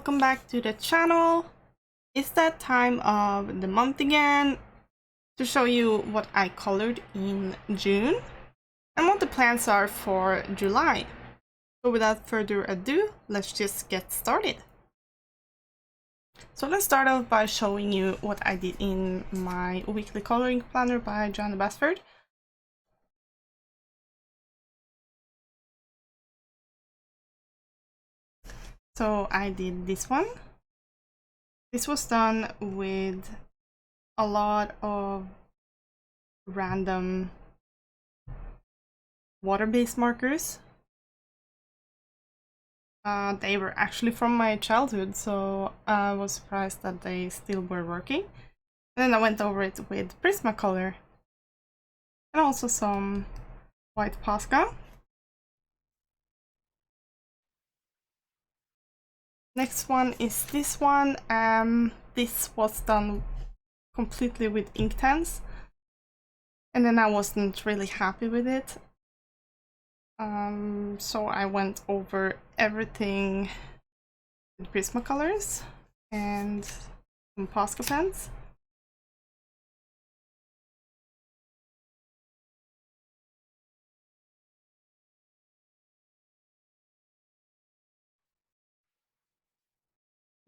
welcome back to the channel. It's that time of the month again to show you what I colored in June and what the plans are for July. So without further ado, let's just get started. So let's start off by showing you what I did in my weekly coloring planner by Johanna Basford. So I did this one. This was done with a lot of random water-based markers. They were actually from my childhood, so I was surprised that they still were working. And then I went over it with Prismacolor and also some white Posca. Next one is this one. This was done completely with Inktense, and then I wasn't really happy with it. So I went over everything with Prismacolors and some Posca pens.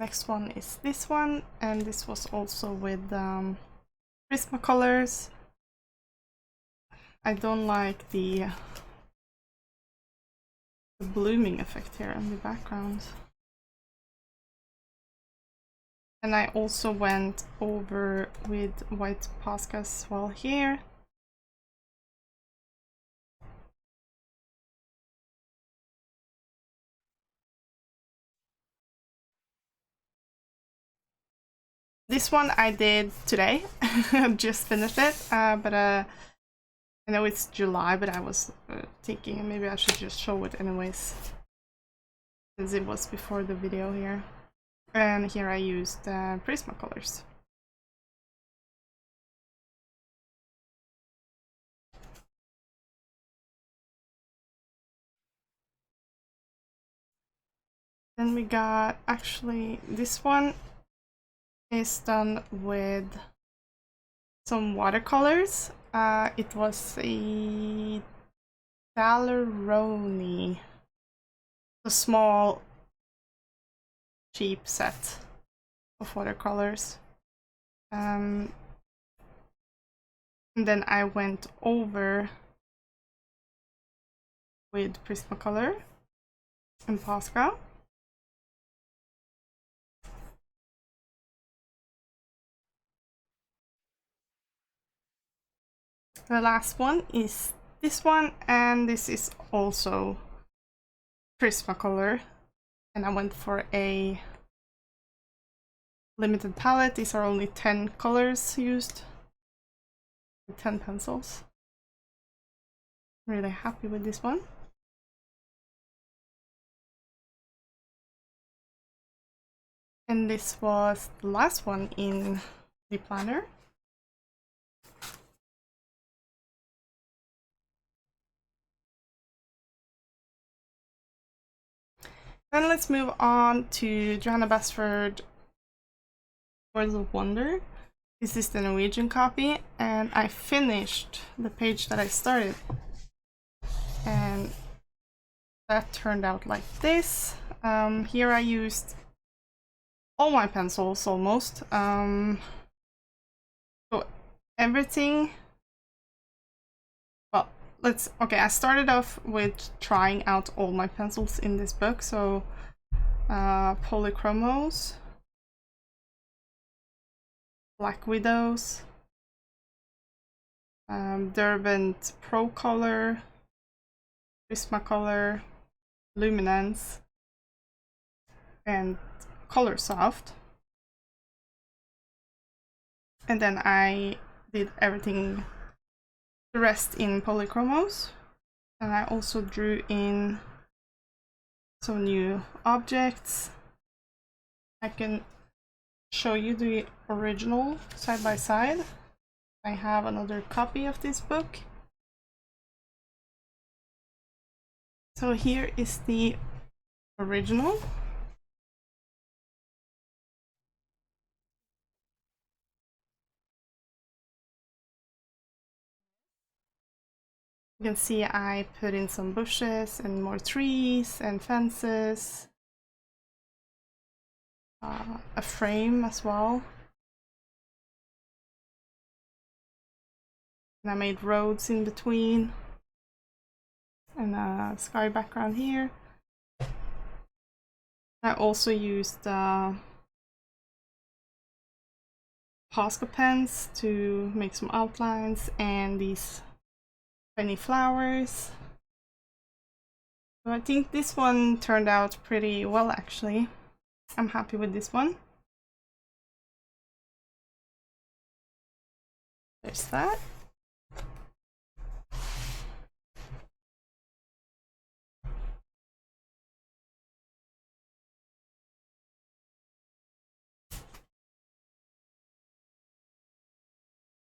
Next one is this one, and this was also with Prismacolors. I don't like the blooming effect here in the background. And I also went over with white Posca as well here. This one I did today. Just finished it, but I know it's July, but I was thinking maybe I should just show it anyways, since it was before the video here. And here I used Prismacolors. Then we got, actually, this one is done with some watercolors. It was a Daleroni, a small cheap set of watercolors. And then I went over with Prismacolor and Posca. The last one is this one, and this is also Prismacolor, and I went for a limited palette. These are only 10 colors used, 10 pencils. I'm really happy with this one. And this was the last one in the planner. Then let's move on to Johanna Basford Words of Wonder. This is the Norwegian copy, and I finished the page that I started. And that turned out like this. Here I used all my pencils almost. So everything. Well, okay, I started off with trying out all my pencils in this book. So Polychromos, Black Widows, Derwent Pro Color, Prismacolor, Luminance, and Colorsoft. And then I did everything, the rest in Polychromos. And I also drew in some new objects. I can show you the original side by side. I have another copy of this book. So here is the original. You can see I put in some bushes and more trees and fences. A frame as well. And I made roads in between. And a sky background here. I also used Posca pens to make some outlines and these tiny flowers. So I think this one turned out pretty well actually. I'm happy with this one. There's that.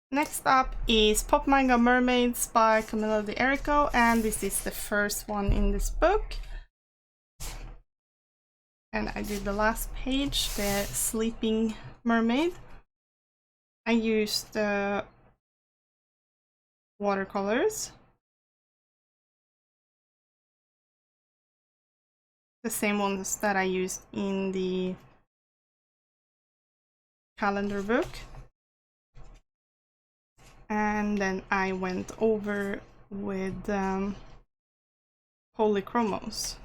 Next up is Pop Manga Mermaids by Camilo de Erico, and this is the first one in this book. And I did the last page, the sleeping mermaid. I used watercolors. The same ones that I used in the calendar book. And then I went over with polychromos.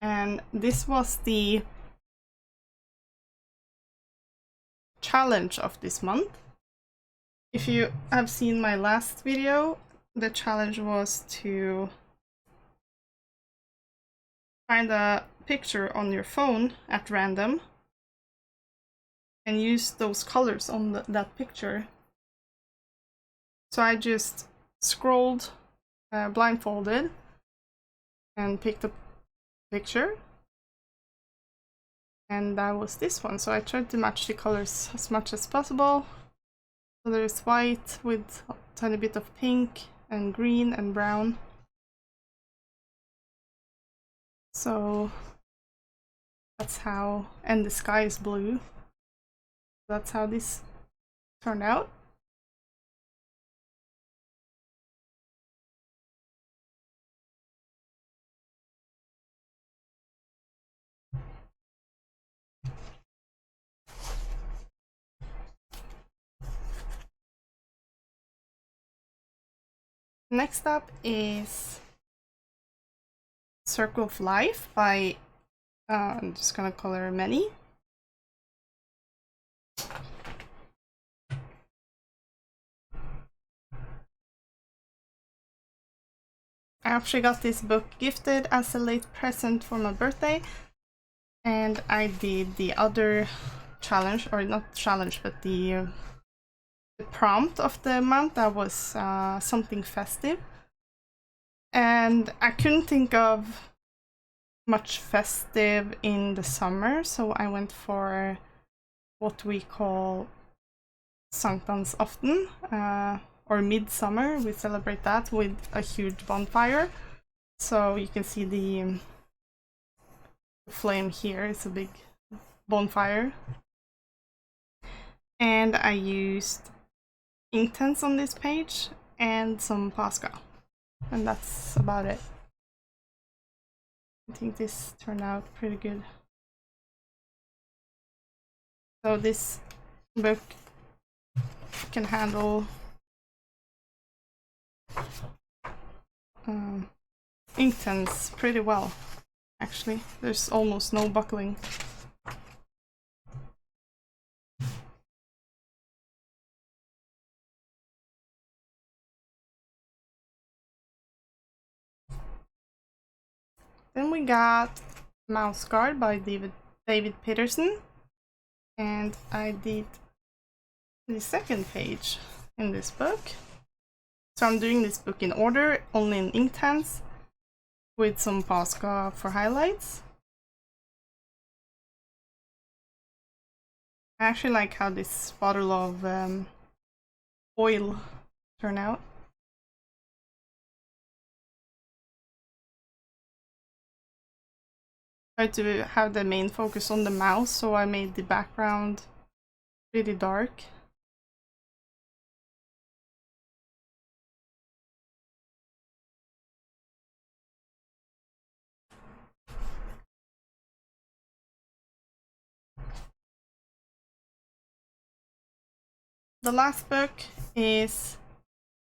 And this was the challenge of this month. If you have seen my last video, the challenge was to find a picture on your phone at random and use those colors on that picture. So I just scrolled blindfolded and picked a picture, and that was this one. So I tried to match the colors as much as possible. So there's white with a tiny bit of pink and green and brown. So that's how, and the sky is blue. That's how this turned out. Next up is Circle of Life by, I'm just gonna color many. I actually got this book gifted as a late present for my birthday, and I did the other challenge, or not challenge, but the prompt of the month that was something festive. And I couldn't think of much festive in the summer, so I went for what we call Sankthansafton, or midsummer. We celebrate that with a huge bonfire. So you can see the flame here, it's a big bonfire. And I used Inktense on this page and some Posca. And that's about it. I think this turned out pretty good. So this book can handle Inktense pretty well, actually. There's almost no buckling. Then we got Mouse Guard by David Peterson, and I did the second page in this book. So I'm doing this book in order, only in Inktense, with some Posca for highlights. I actually like how this bottle of oil turned out. I tried to have the main focus on the mouse, so I made the background pretty dark. The last book is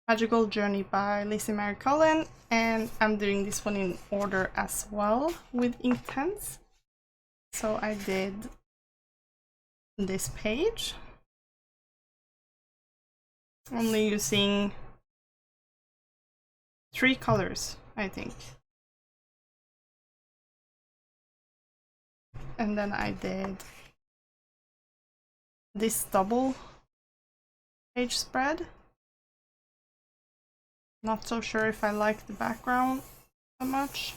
Magical Journey by Lizzie Mary Cullen, and I'm doing this one in order as well with Inktense. So I did this page, only using 3 colors, I think. And then I did this double page spread. Not so sure if I like the background so much.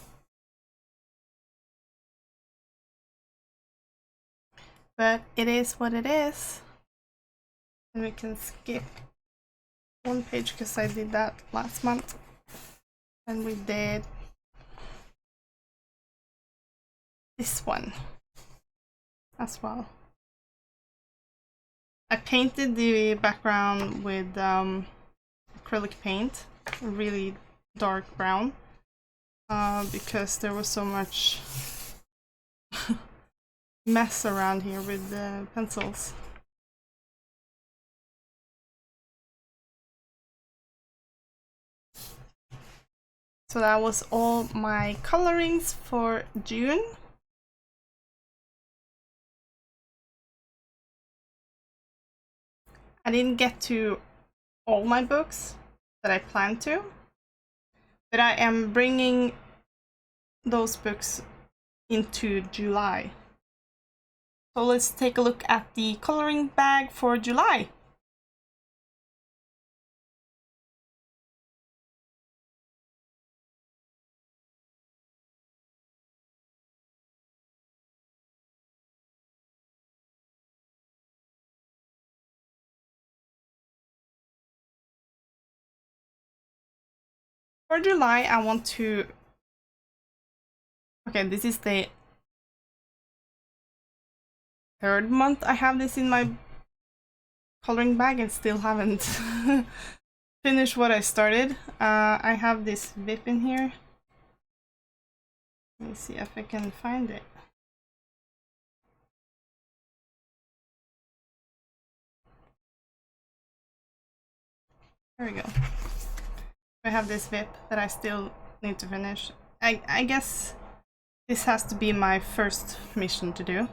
But it is what it is. And we can skip 1 page because I did that last month. And we did this one as well. I painted the background with acrylic paint, really dark brown, because there was so much mess around here with the pencils. So that was all my colorings for June. I didn't get to all my books that I planned to, but I am bringing those books into July. So let's take a look at the coloring bag for July. For July, I want to... Okay, this is the 3rd month I have this in my coloring bag and still haven't finished what I started. I have this VIP in here. Let me see if I can find it. There we go. I have this VIP that I still need to finish. I guess this has to be my first mission to do.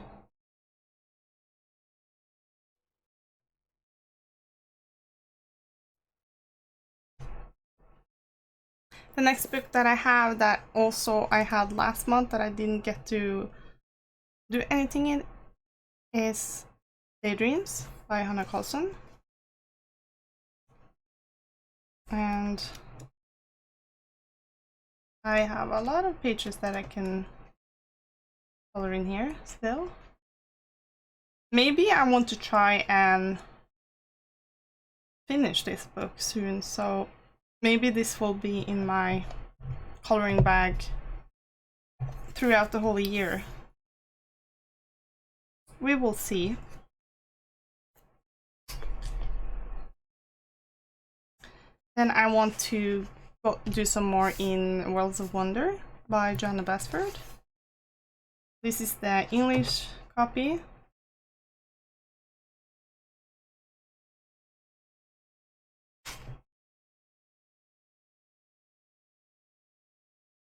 The next book that I have that also I had last month that I didn't get to do anything in is Daydreams by Coulson. And I have a lot of pages that I can color in here still. Maybe I want to try and finish this book soon, so maybe this will be in my coloring bag throughout the whole year. We will see. Then I want to do some more in Worlds of Wonder by Johanna Basford. This is the English copy.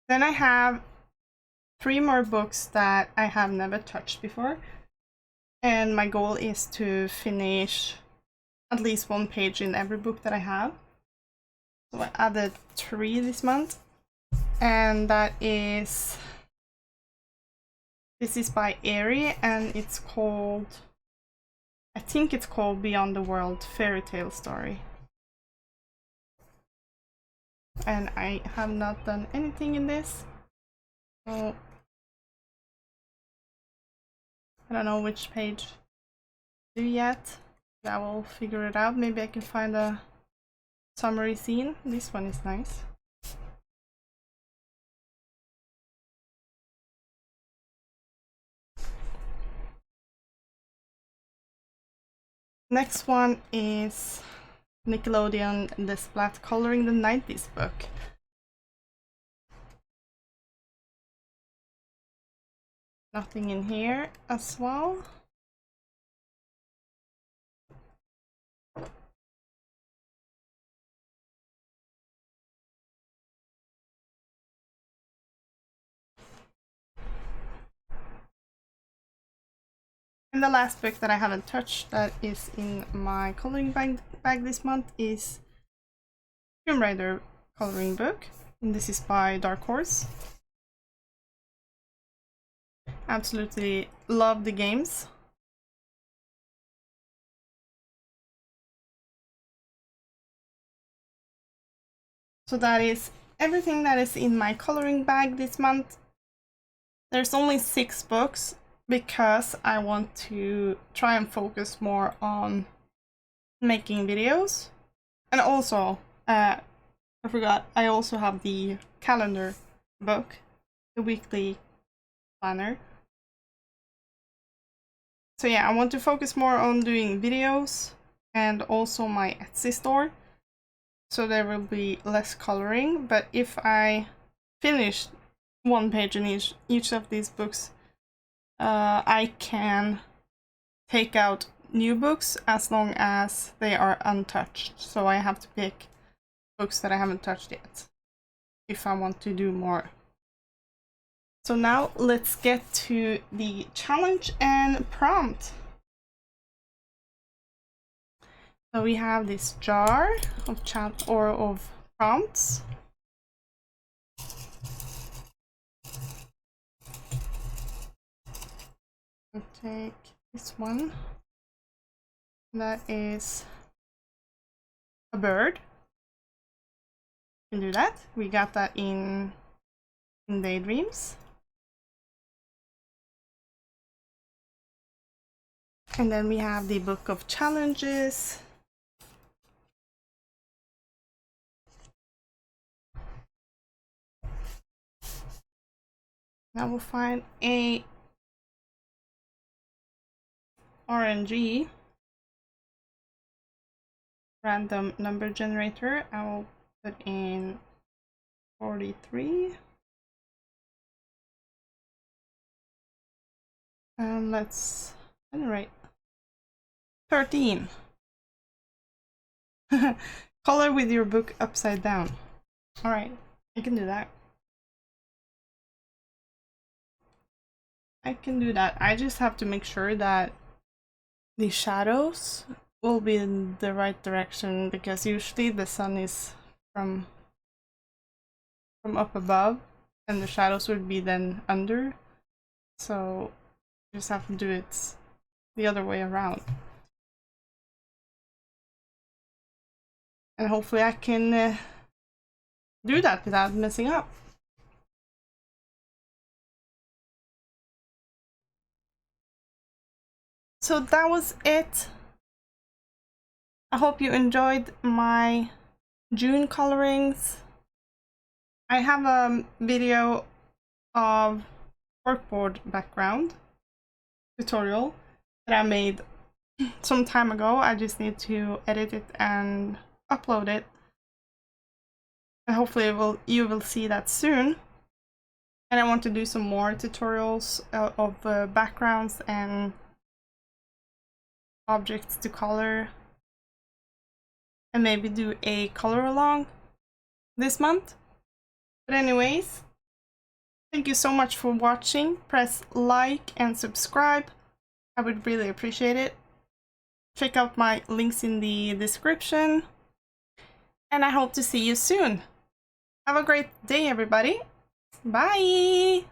Then I have 3 more books that I have never touched before. And my goal is to finish at least 1 page in every book that I have. So I added 3 this month. And that is... This is by Erico, and it's called... I think it's called Beyond the World Fairy Tale Story. And I have not done anything in this. So I don't know which page to do yet. But I will figure it out. Maybe I can find a summary scene. This one is nice. Next one is Nickelodeon The Splat Coloring the 90s book. Nothing in here as well. And the last book that I haven't touched that is in my coloring bag this month is Tomb Raider coloring book. And this is by Dark Horse. Absolutely love the games. So that is everything that is in my coloring bag this month. There's only 6 books because I want to try and focus more on making videos. And also, I forgot, I also have the calendar book, the weekly planner. So yeah, I want to focus more on doing videos and also my Etsy store. So there will be less coloring, but if I finish 1 page in each of these books, I can take out new books as long as they are untouched. So I have to pick books that I haven't touched yet if I want to do more. So now let's get to the challenge and prompt. So we have this jar of prompts. I'll take this one. That is a bird. You can do that. We got that in Daydreams. And then we have the book of challenges. Now we'll find a RNG, random number generator. I will put in 43. And let's generate 13. Color with your book upside down. Alright, I can do that. I can do that. I just have to make sure that the shadows will be in the right direction, because usually the sun is from up above and the shadows would be then under. So you just have to do it the other way around. And hopefully I can do that without messing up. So that was it. I hope you enjoyed my June colorings. I have a video of corkboard background tutorial that I made some time ago. I just need to edit it and upload it. And hopefully you will see that soon. And I want to do some more tutorials of backgrounds and objects to color, and maybe do a color along this month. But anyways, thank you so much for watching. Press like and subscribe. I would really appreciate it. Check out my links in the description. And I hope to see you soon. Have a great day, everybody. Bye!